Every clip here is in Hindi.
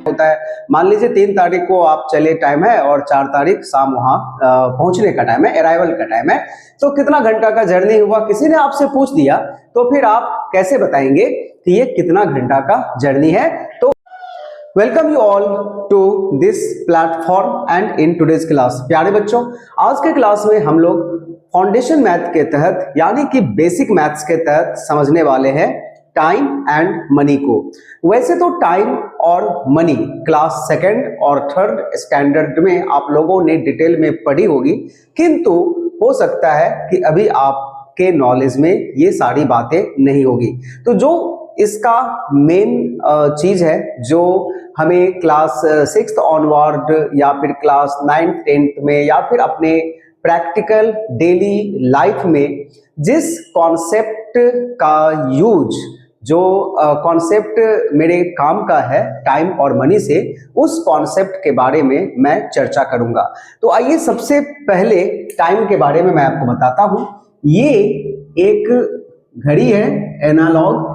होता है। मान लीजिए 3 तारीख को आप चले टाइम है और 4 तारीख शाम वहां पहुंचने का टाइम है, अराइवल का टाइम है, तो कितना घंटा का जर्नी हुआ किसी ने आपसे पूछ दिया, तो फिर आप कैसे बताएंगे कि ये कितना घंटा का जर्नी है। तो welcome you all to this platform and in today's class. प्यारे बच्चों, आज के क्लास में हम लोग फाउंडेशन मैथ के तहत यानी कि बेसिक मैथ्स के तहत समझने वाले हैं टाइम एंड मनी को। वैसे तो टाइम और मनी क्लास 2nd और 3rd स्टैंडर्ड में आप लोगों ने डिटेल में पढ़ी होगी, किंतु हो सकता है कि अभी आपके नॉलेज में ये सारी बातें नहीं होगी। तो जो इसका मेन चीज है जो हमें क्लास 6th ऑनवर्ड या फिर क्लास 9th 10th में या फिर अपने प्रैक्टिकल डेली लाइफ में जिस कॉन्सेप्ट का यूज, जो कॉन्सेप्ट मेरे काम का है टाइम और मनी से, उस कॉन्सेप्ट के बारे में मैं चर्चा करूंगा। तो आइए सबसे पहले टाइम के बारे में मैं आपको बताता हूं। ये एक घड़ी है, एनालॉग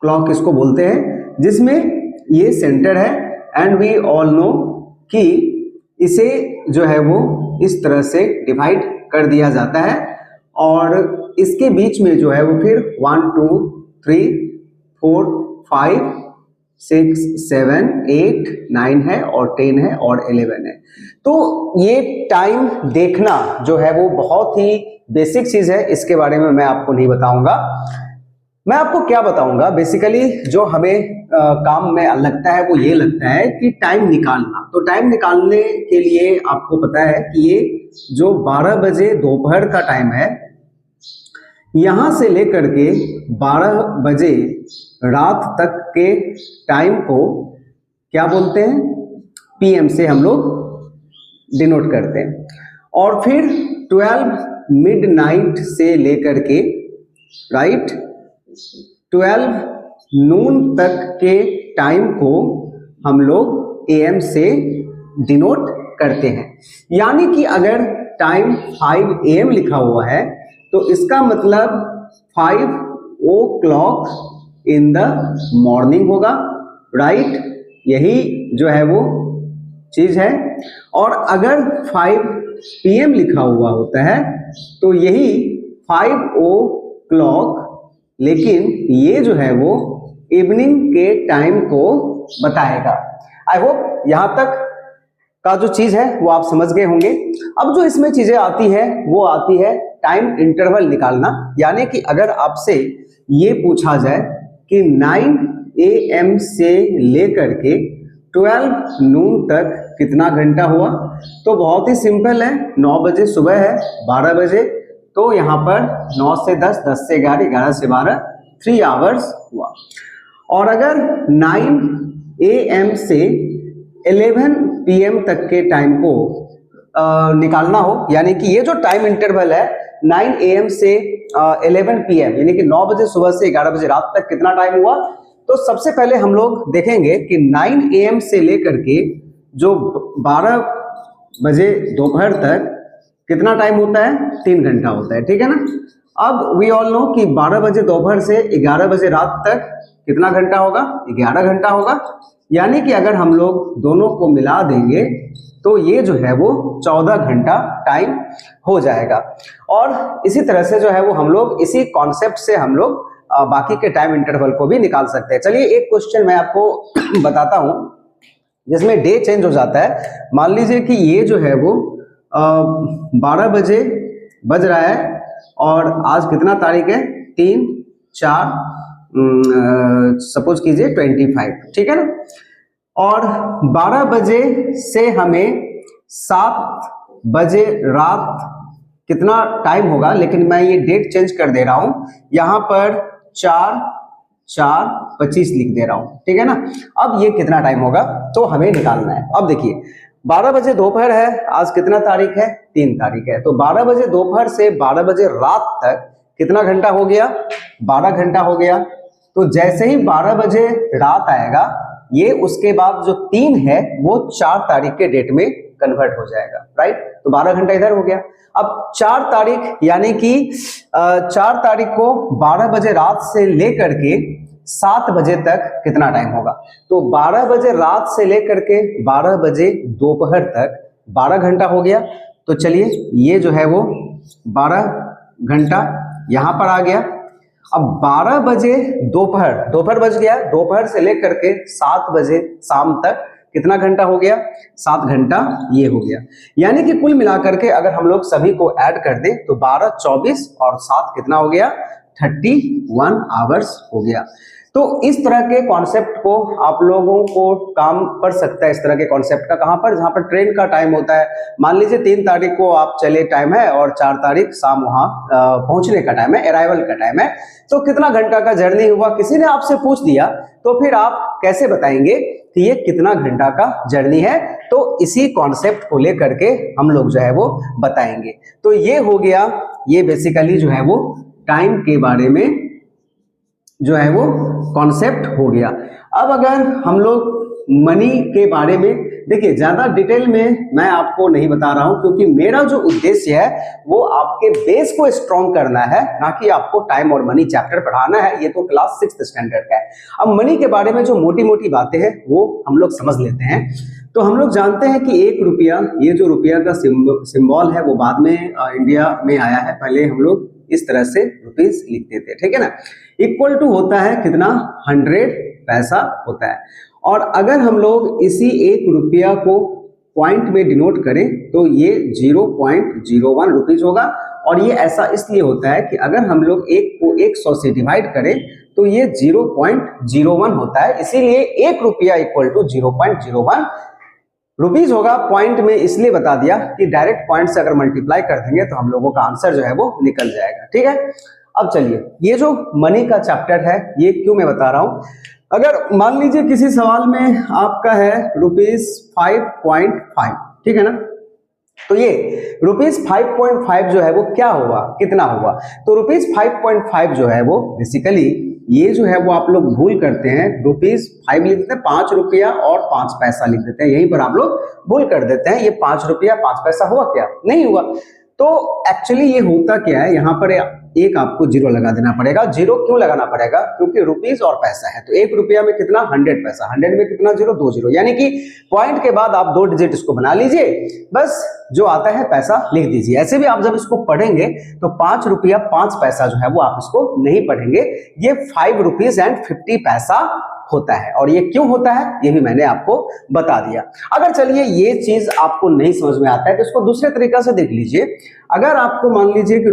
क्लॉक इसको बोलते हैं, जिसमें ये सेंटर है एंड वी ऑल नो कि इसे जो है वो इस तरह से डिवाइड कर दिया जाता है और इसके बीच में जो है वो फिर 1 2 3 4 5 6 7 8 9 है और 10 है और 11 है। तो ये टाइम देखना जो है वो बहुत ही बेसिक चीज है, इसके बारे में मैं आपको नहीं बताऊंगा। मैं आपको क्या बताऊंगा, बेसिकली जो हमें काम में लगता है वो ये लगता है कि टाइम निकालना। तो टाइम निकालने के लिए आपको पता है कि ये जो 12 बजे दोपहर का टाइम है, यहां से लेकर के 12 बजे रात तक के टाइम को क्या बोलते हैं, पीएम से हम लोग डिनोट करते हैं। और फिर 12 मिडनाइट से लेकर के 12 नून तक के टाइम को हम लोग एएम से डिनोट करते हैं। यानी कि अगर टाइम 5 AM लिखा हुआ है तो इसका मतलब 5 o'clock इन द मॉर्निंग होगा, राइट? यही जो है वो चीज है। और अगर 5 PM लिखा हुआ होता है तो यही 5 o'clock, लेकिन ये जो है वो इवनिंग के टाइम को बताएगा। आई होप यहां तक का जो चीज है वो आप समझ गए होंगे। अब जो इसमें चीजें आती है वो आती है टाइम इंटरवल निकालना। यानी कि अगर आपसे ये पूछा जाए कि 9 AM से लेकर के 12 नून तक कितना घंटा हुआ, तो बहुत ही सिंपल है। 9 बजे सुबह है, 12 बजे, तो यहाँ पर 9 से 10, 10 से 11, 11 से 12, 3 आवर्स हुआ। और अगर 9 AM से 11 PM तक के टाइम को निकालना हो, यानी कि ये जो टाइम इंटरवल है 9 AM से 11 PM, यानी कि 9 बजे सुबह से 11 बजे रात तक कितना टाइम हुआ, तो सबसे पहले हम लोग देखेंगे कि 9 AM से लेकर के जो 12 बजे दोपहर तक कितना टाइम होता है, 3 घंटा होता है, ठीक है ना। अब वी ऑल नो कि 12 बजे दोपहर से 11 बजे रात तक कितना घंटा होगा, 11 घंटा होगा। यानी कि अगर हम लोग दोनों को मिला देंगे तो ये जो है वो 14 घंटा टाइम हो जाएगा। और इसी तरह से जो है वो हम लोग इसी कॉन्सेप्ट से हम लोग बाकी के टाइम इंटरवल को भी निकाल सकते हैं। चलिए एक क्वेश्चन मैं आपको बताता हूं जिसमें डे चेंज हो जाता है। मान लीजिए कि ये जो है वो 12 बजे बज रहा है और आज कितना तारीख है, 3 4 सपोज कीजिए 25, ठीक है ना। और 12 बजे से हमें 7 बजे रात कितना टाइम होगा, लेकिन मैं ये डेट चेंज कर दे रहा हूं, यहां पर 4/4/25 लिख दे रहा हूं, ठीक है ना। अब ये कितना टाइम होगा तो हमें निकालना है। अब देखिए 12 बजे दोपहर है, आज कितना तारीख है, 3 तारीख है, तो 12 बजे दोपहर से 12 बजे रात तक कितना घंटा हो गया, 12 घंटा हो गया। तो जैसे ही 12 बजे रात आएगा, ये उसके बाद जो 3 है वो 4 तारीख के डेट में कन्वर्ट हो जाएगा, राइट। तो 12 घंटा इधर हो गया। अब 4 तारीख यानी कि 4 तारीख को 12 बजे रात से लेकर के 7 बजे तक कितना टाइम होगा? तो 12 बजे रात से लेकर के 12 बजे दोपहर तक 12 घंटा हो गया। तो चलिए ये जो है वो 12 घंटा यहाँ पर आ गया। अब 12 बजे दोपहर बज गया, दोपहर से लेकर के 7 बजे शाम तक कितना घंटा हो गया? 7 घंटा ये हो गया। यानी कि कुल मिलाकर के अगर हम लोग सभी को ऐड कर दें तो 12, 24 और 7 कितना हो गया? 31 आवर्स हो गया। तो इस तरह के कॉन्सेप्ट को आप लोगों को काम पड़ सकता है, इस तरह के कॉन्सेप्ट का कहां पर? जहां पर ट्रेन का टाइम होता है। मान लीजिए 3 तारीख को आप चले टाइम है और 4 तारीख शाम वहां पहुंचने का टाइम है, अराइवल का टाइम है। तो कितना घंटा का जर्नी हुआ किसी ने आपसे पूछ दिया, तो फिर आप कैसे बताएंगे कि ये कितना घंटा का जर्नी है? तो इसी कॉन्सेप्ट को लेकर के हम लोग जो है वो बताएंगे। तो ये हो गया, ये बेसिकली जो है वो टाइम के बारे में जो है वो कॉन्सेप्ट हो गया। अब अगर हम लोग मनी के बारे में देखिए, ज्यादा डिटेल में मैं आपको नहीं बता रहा हूं क्योंकि मेरा जो उद्देश्य है वो आपके बेस को स्ट्रॉन्ग करना है, ना कि आपको टाइम और मनी चैप्टर पढ़ाना है। ये तो क्लास 6th स्टैंडर्ड का है। अब मनी के बारे में जो मोटी मोटी बातें हैं वो हम लोग समझ लेते हैं। तो हम लोग जानते हैं कि 1 रुपया, ये जो रुपया का सिंबल है वो बाद में इंडिया में आया है। पहले हम लोग इस तरह से रुपीस लिखते थे, ठीक है ना। इक्वल टू होता है कितना? 100 पैसा होता है। और अगर हम लोग इसी 1 रुपया को पॉइंट में डिनोट करें तो ये 0.01 रुपीज होगा। और ये ऐसा इसलिए होता है कि अगर हम लोग 1 को 100 से डिवाइड करें तो ये 0.01 होता है, इसीलिए 1 रुपया इक्वल टू 0.01 रुपीज होगा। पॉइंट में इसलिए बता दिया कि डायरेक्ट पॉइंट से अगर मल्टीप्लाई कर देंगे तो हम लोगों का आंसर जो है वो निकल जाएगा, ठीक है। अब चलिए, ये जो मनी का चैप्टर है ये क्यों मैं बता रहा हूं? अगर मान लीजिए किसी सवाल में आपका है ₹5.5, ठीक है ना, तो ये ₹5.5 जो है वो क्या हुआ, कितना हुआ? तो ₹5.5 जो है वो बेसिकली ये जो है वो आप लोग भूल करते हैं, ₹5 लिख देते हैं, 5 रुपया और 5 पैसा लिख देते हैं, यहीं पर आप लोग भूल कर देते हैं। ये 5 रुपया 5 पैसा हुआ क्या? नहीं हुआ। तो एक्चुअली ये होता क्या है, यहाँ पर एक आपको 0 लगा देना पड़ेगा। 0 क्यों लगाना पड़ेगा? क्योंकि रुपीस और पैसा है। तो 1 रुपया में कितना? 100 पैसा। 100 में कितना 0? 2 0, यानी कि पॉइंट के बाद आप 2 डिजिट इसको बना लीजिए, बस जो आता है पैसा लिख दीजिए। ऐसे भी आप जब इसको पढ़ेंगे तो 5 रुपया 5 पैसा जो है वो आप इसको नहीं पढ़ेंगे, ये 5 रुपीज एंड 50 पैसा होता है। और ये क्यों होता है ये भी मैंने आपको बता दिया। अगर चलिए ये चीज आपको नहीं समझ में आता है तो इसको दूसरे तरीका से देख लीजिए। अगर आपको मान लीजिए कि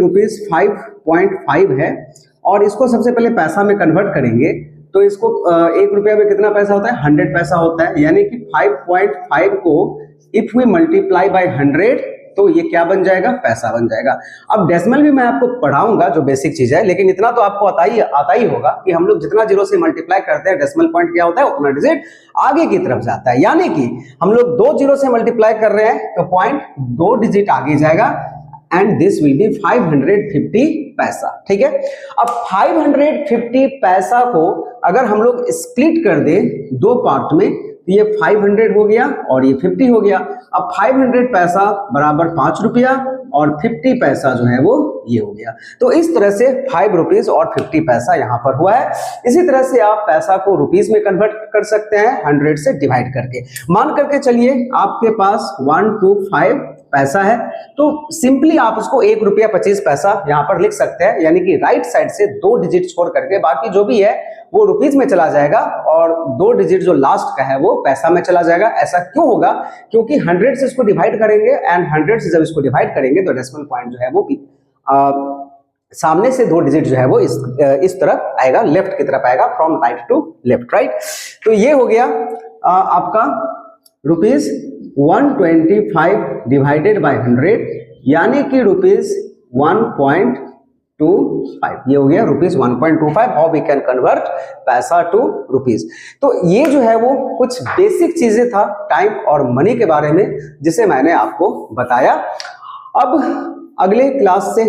₹5.5 है और इसको सबसे पहले पैसा में कन्वर्ट करेंगे तो इसको 1 रुपया में कितना पैसा होता है? 100 पैसा होता है। यानी कि 5.5 को इफ वी मल्टीप्लाई बाय 100 तो ये क्या बन जाएगा? पैसा बन जाएगा। अब डेसिमल भी मैं आपको पढ़ाऊंगा जो बेसिक चीज है, लेकिन इतना तो आपको आता ही होगा कि हम लोग जितना 0 से मल्टीप्लाई करते हैं डेसिमल पॉइंट क्या होता है, उतना डिजिट आगे की तरफ जाता है। यानी कि हम लोग 2 0 से मल्टीप्लाई कर रहे हैं तो पॉइंट 2 डिजिट आगे जाएगा एंड दिस विल बी 550 पैसा, ठीक है। अब 550 पैसा को अगर हम लोग स्प्लिट कर दें 2 पार्ट में तो ये 500 हो गया और ये 50 हो गया। अब 500 पैसा बराबर 5 रुपया और 50 पैसा जो है वो ये हो गया। तो इस तरह से 5 रुपीज और 50 पैसा यहाँ पर हुआ है। इसी तरह से आप पैसा को रुपीज में कन्वर्ट कर सकते हैं 100 से डिवाइड करके। मान करके चलिए आपके पास 125 पैसा है तो सिंपली आप उसको 1 रुपया 25 पैसा यहाँ पर लिख सकते हैं। यानी कि राइट साइड से 2 डिजिट छोड़ करके बाकी जो भी है वो रुपीज में चला जाएगा और 2 डिजिट जो लास्ट का है वो पैसा में चला जाएगा। ऐसा क्यों होगा? क्योंकि 100 से इसको डिवाइड करेंगे एंड 100 से जब इसको डिवाइड करेंगे तो डेसिमल पॉइंट जो है वो सामने से 2 डिजिट जो है वो इस तरफ आएगा, लेफ्ट की तरफ आएगा, from right to left, right. तो ये हो गया आपका ₹125 डिवाइडेड बाय 100 यानी कि ₹1.25, ये हो गया ₹1.25। हाउ वी कैन कन्वर्ट पैसा टू रुपीज। तो ये जो है वो कुछ बेसिक चीजें था टाइम और मनी के बारे में जिसे मैंने आपको बताया। अब अगले क्लास से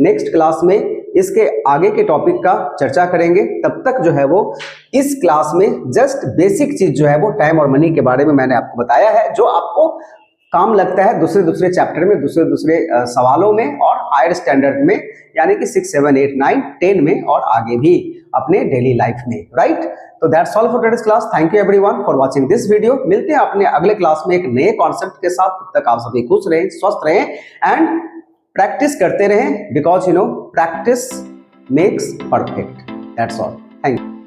नेक्स्ट क्लास में इसके आगे के टॉपिक का चर्चा करेंगे। तब तक जो है वो इस क्लास में जस्ट बेसिक चीज जो है वो टाइम और मनी के बारे में मैंने आपको बताया है, जो आपको काम लगता है दूसरे दूसरे चैप्टर में, दूसरे दूसरे सवालों में और हायर स्टैंडर्ड में, यानी कि 6, 7, 8, 9, 10 में और आगे भी अपने डेली लाइफ में, राइट। तो that's all for today's class. Thank you everyone for watching this video. मिलते हैं अपने अगले क्लास में एक नए कॉन्सेप्ट के साथ। तब तक आप सभी खुश रहें, स्वस्थ रहें एंड प्रैक्टिस करते रहें, because you know practice makes perfect. That's all. Thank you.